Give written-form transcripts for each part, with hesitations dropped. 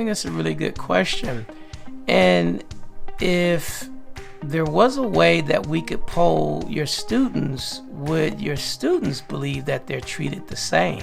think it's a really good question. And if there was a way that we could poll your students, would your students believe that they're treated the same?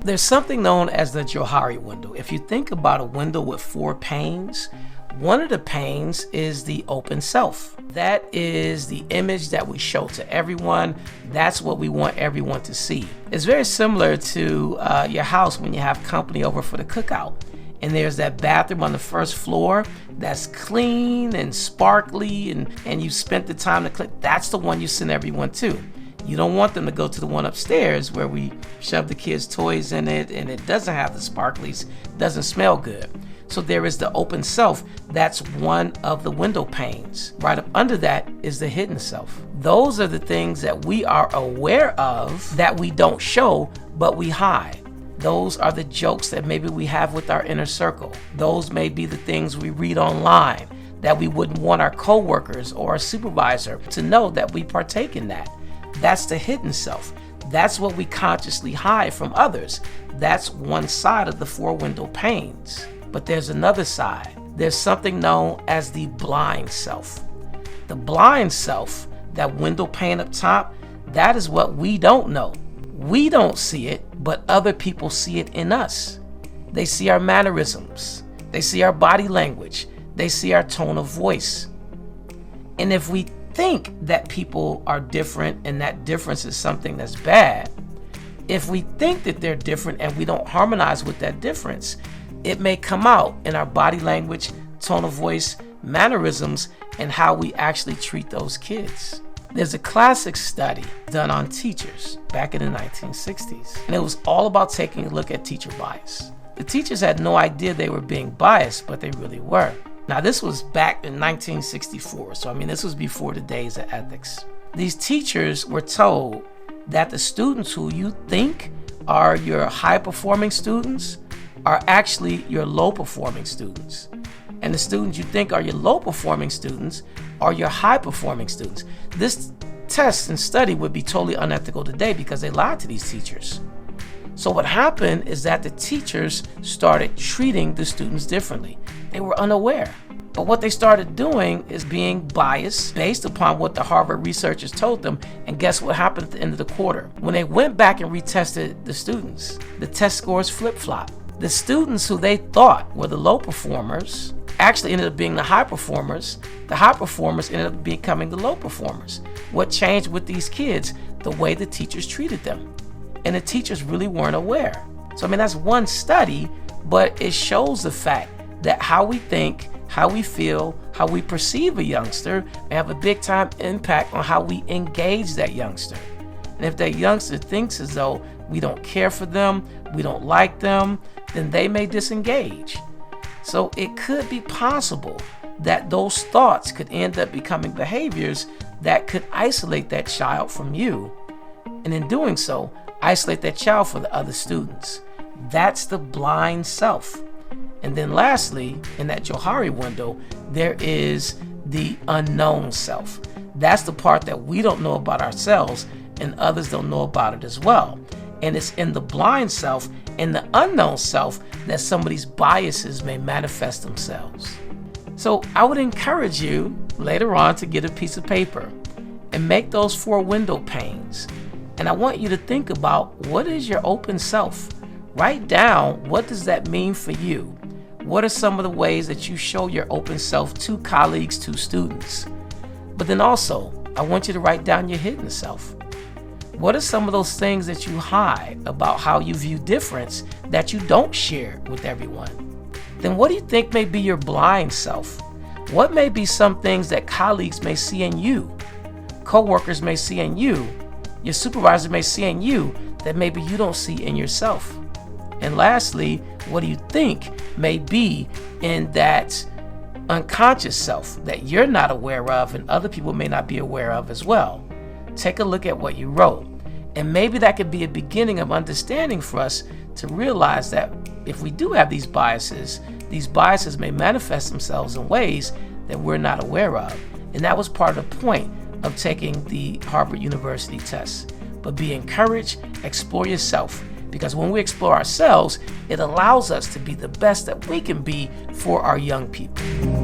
There's something known as the Johari window. If you think about a window with 4 panes, one of the panes is the open self. That is the image that we show to everyone. That's what we want everyone to see. It's very similar to your house when you have company over for the cookout. And there's that bathroom on the first floor that's clean and sparkly, and you spent the time to clean. That's the one you send everyone to. You don't want them to go to the one upstairs where we shove the kids' toys in it and it doesn't have the sparklies, doesn't smell good. So there is the open self. That's one of the window panes. Right up under that is the hidden self. Those are the things that we are aware of that we don't show, but we hide. Those are the jokes that maybe we have with our inner circle. Those may be the things we read online that we wouldn't want our coworkers or our supervisor to know that we partake in that. That's the hidden self. That's what we consciously hide from others. That's one side of the 4 window panes. But there's another side. There's something known as the blind self. The blind self, that window pane up top, that is what we don't know. We don't see it, but other people see it in us. They see our mannerisms. They see our body language. They see our tone of voice. And if we think that people are different and that difference is something that's bad, if we think that they're different and we don't harmonize with that difference, it may come out in our body language, tone of voice, mannerisms, and how we actually treat those kids. There's a classic study done on teachers back in the 1960s, and it was all about taking a look at teacher bias. The teachers had no idea they were being biased, but they really were. Now, this was back in 1964, so this was before the days of ethics. These teachers were told that the students who you think are your high-performing students are actually your low-performing students. And the students you think are your low-performing students are your high-performing students. This test and study would be totally unethical today because they lied to these teachers. So what happened is that the teachers started treating the students differently. They were unaware. But what they started doing is being biased based upon what the Harvard researchers told them. And guess what happened at the end of the quarter? When they went back and retested the students, the test scores flip-flopped. The students who they thought were the low performers actually ended up being the high performers. The high performers ended up becoming the low performers. What changed with these kids? The way the teachers treated them. And the teachers really weren't aware. So that's one study, but it shows the fact that how we think, how we feel, how we perceive a youngster may have a big time impact on how we engage that youngster. And if that youngster thinks as though we don't care for them, we don't like them, then they may disengage. So it could be possible that those thoughts could end up becoming behaviors that could isolate that child from you. And in doing so, isolate that child from the other students. That's the blind self. And then lastly, in that Johari window, there is the unknown self. That's the part that we don't know about ourselves and others don't know about it as well. And it's in the blind self, in the unknown self, that some of these biases may manifest themselves. So I would encourage you later on to get a piece of paper and make those 4 window panes. And I want you to think about, what is your open self? Write down, what does that mean for you? What are some of the ways that you show your open self to colleagues, to students? But then also, I want you to write down your hidden self. What are some of those things that you hide about how you view difference that you don't share with everyone? Then what do you think may be your blind self? What may be some things that colleagues may see in you, coworkers may see in you, your supervisor may see in you that maybe you don't see in yourself? And lastly, what do you think may be in that unconscious self that you're not aware of and other people may not be aware of as well? Take a look at what you wrote. And maybe that could be a beginning of understanding for us to realize that if we do have these biases may manifest themselves in ways that we're not aware of. And that was part of the point of taking the Harvard University test. But be encouraged, explore yourself, Because when we explore ourselves, it allows us to be the best that we can be for our young people.